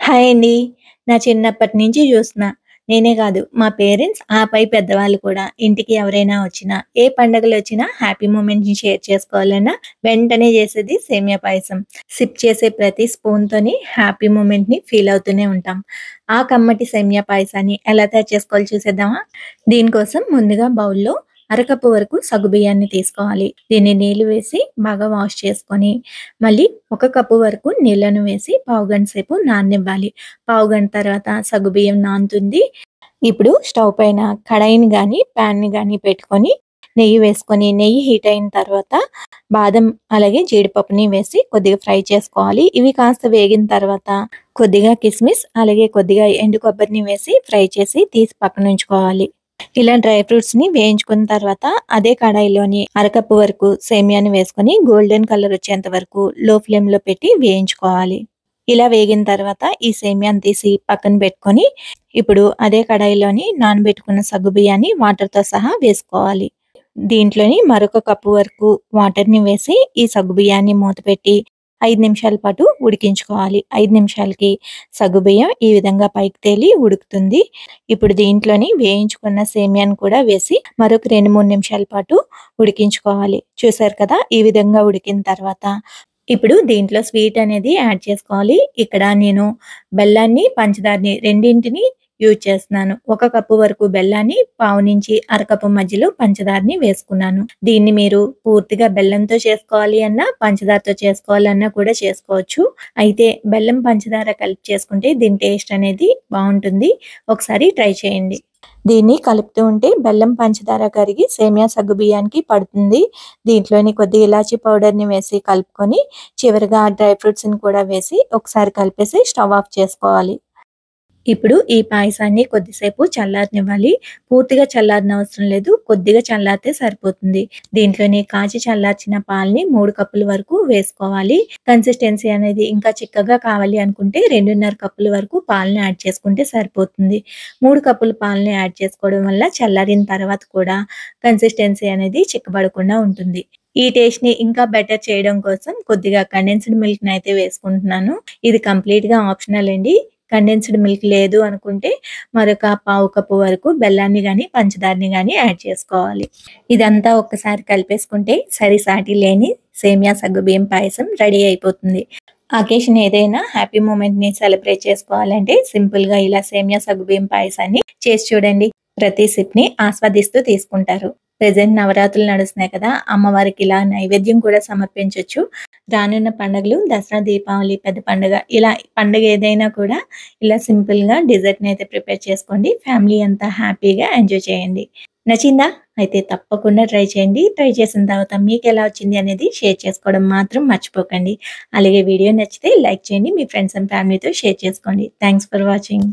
Hi అండి. నా చిన్నప్పటి నుంచి చూస్తున్నా. నేనే కాదు మా పేరెంట్స్, ఆపై పెద్దవాళ్ళు కూడా ఇంటికి ఎవరైనా వచ్చినా, ఏ పండగలొచ్చినా హ్యాపీ మూమెంట్‌ని షేర్ చేసుకోవాలన్నా వెంటనే చేసేది సేమియా పాయసం. సిప్ చేసే ప్రతి స్పూన్‌తోని హ్యాపీ మూమెంట్‌ని ఫీల్ అవుతూనే ఉంటాం. ఆ కమ్మటి సేమియా పాయసాన్ని ఎలా తయారు చేసుకోవాలో చూసేద్దామా? దీనికోసం ముందుగా బౌల్‌లో అరకప్పు వరకు సగ్గుబియ్యాన్ని తీసుకోవాలి. దీన్ని నీళ్లు వేసి బాగా వాష్ చేసుకొని, మళ్ళీ ఒక కప్పు వరకు నీళ్ళను వేసి పావుగంట సేపు నాననివ్వాలి. పావుగంట తర్వాత సగ్గుబియ్యం నానుతుంది. ఇప్పుడు స్టవ్ పైన కడాయిని గానీ, ప్యాన్‌ని గానీ పెట్టుకొని నెయ్యి వేసుకొని, నెయ్యి హీట్ అయిన తర్వాత బాదం అలాగే జీడిపప్పుని వేసి కొద్దిగా ఫ్రై చేసుకోవాలి. ఇవి కాస్త వేగిన తర్వాత కొద్దిగా కిస్మిస్ అలాగే కొద్దిగా ఎండు కొబ్బరిని వేసి ఫ్రై చేసి తీసి పక్కనుంచుకోవాలి. ఇలా డ్రై ఫ్రూట్స్‌ని వేయించుకున్న తర్వాత అదే కడాయిలోని అరకప్పు వరకు సేమియాని వేసుకొని గోల్డెన్ కలర్ వచ్చేంత వరకు లో ఫ్లేమ్‌లో పెట్టి వేయించుకోవాలి. ఇలా వేగిన తర్వాత ఈ సేమియాని తీసి పక్కన పెట్టుకొని, ఇప్పుడు అదే కడాయిలోని నానబెట్టుకున్న సగ్గుబియ్యాన్ని వాటర్‌తో సహా వేసుకోవాలి. దీంట్లోని మరొక కప్పు వరకు వాటర్‌ని వేసి ఈ సగ్గుబియ్యాన్ని మూతపెట్టి 5 నిమిషాల పాటు ఉడికించుకోవాలి. 5 నిమిషాలకి సగ్గుబియ్యం ఈ విధంగా పైకి తేలి ఉడుకుతుంది. ఇప్పుడు దీంట్లోని వేయించుకున్న సేమియాను కూడా వేసి మరొక 2, 3 నిమిషాల పాటు ఉడికించుకోవాలి. చూసారు కదా! ఈ విధంగా ఉడికిన తర్వాత ఇప్పుడు దీంట్లో స్వీట్ అనేది యాడ్ చేసుకోవాలి. ఇక్కడ నేను బెల్లాన్ని, పంచదారని రెండింటిని యూజ్ చేస్తున్నాను. ఒక కప్పు వరకు బెల్లాన్ని, పావు నుంచి అరకప్పు మధ్యలో పంచదారని వేసుకున్నాను. దీన్ని మీరు పూర్తిగా బెల్లంతో చేసుకోవాలి అన్నా, పంచదారతో చేసుకోవాలన్నా కూడా చేసుకోవచ్చు. అయితే బెల్లం, పంచదార కలిపి చేసుకుంటే దీని టేస్ట్ అనేది బావుంటుంది. ఒకసారి ట్రై చేయండి. దీన్ని కలుపుతూ ఉంటే బెల్లం, పంచదార కరిగి సేమియా సగ్గుబియ్యానికి పడుతుంది. దీంట్లోని కొద్దిగా ఇలాచీ పౌడర్‌ని వేసి కలుపుకొని, చివరగా డ్రై ఫ్రూట్స్‌ని కూడా వేసి ఒకసారి కలిపేసి స్టవ్ ఆఫ్ చేసుకోవాలి. ఇప్పుడు ఈ పాయసాన్ని కొద్దిసేపు చల్లారనివ్వాలి. పూర్తిగా చల్లారనవసరం లేదు. కొద్దిగా చల్లారితే సరిపోతుంది. దీంట్లోని కాచి చల్లార్చిన పాలని 3 కప్పుల వరకు వేసుకోవాలి. కన్సిస్టెన్సీ అనేది ఇంకా చిక్కగా కావాలి అనుకుంటే 2:30 కప్పుల వరకు పాలని యాడ్ చేసుకుంటే సరిపోతుంది. 3 కప్పుల పాలని యాడ్ చేసుకోవడం వల్ల చల్లారిన తర్వాత కూడా కన్సిస్టెన్సీ అనేది చిక్కబడకుండా ఉంటుంది. ఈ టేస్ట్‌ని ఇంకా బెటర్ చేయడం కోసం కొద్దిగా కండెన్స్డ్ మిల్క్‌ని అయితే వేసుకుంటున్నాను. ఇది కంప్లీట్‌గా ఆప్షనల్ అండి. కండెన్స్డ్ మిల్క్ లేదు అనుకుంటే మరొక పావు కప్పు వరకు బెల్లాన్ని గానీ, పంచదారని గానీ యాడ్ చేసుకోవాలి. ఇదంతా ఒక్కసారి కలిపేసుకుంటే సరిసాటి లేని సేమియా సగ్గుబియ్యం పాయసం రెడీ అయిపోతుంది. అకేషన్ ఏదైనా హ్యాపీ మూమెంట్‌ని సెలబ్రేట్ చేసుకోవాలంటే సింపుల్‌గా ఇలా సేమియా సగ్గుబియ్యం పాయసాన్ని చేసి చూడండి. ప్రతి సిప్‌ని ఆస్వాదిస్తూ తీసుకుంటారు. ప్రెజెంట్ నవరాత్రులు నడుస్తున్నాయి కదా! అమ్మవారికి ఇలా నైవేద్యం కూడా సమర్పించొచ్చు. రానున్న పండుగలు దసరా, దీపావళి, పెద్ద పండుగ ఇలా పండుగ ఏదైనా కూడా ఇలా సింపుల్‌గా డెజర్ట్‌ని అయితే ప్రిపేర్ చేసుకోండి. ఫ్యామిలీ అంతా హ్యాపీగా ఎంజాయ్ చేయండి. నచ్చిందా? అయితే తప్పకుండా ట్రై చేయండి. ట్రై చేసిన తర్వాత మీకెలా వచ్చింది అనేది షేర్ చేసుకోవడం మాత్రం మర్చిపోకండి. అలాగే వీడియో నచ్చితే లైక్ చేయండి. మీ ఫ్రెండ్స్ అండ్ ఫ్యామిలీతో షేర్ చేసుకోండి. Thanks for watching.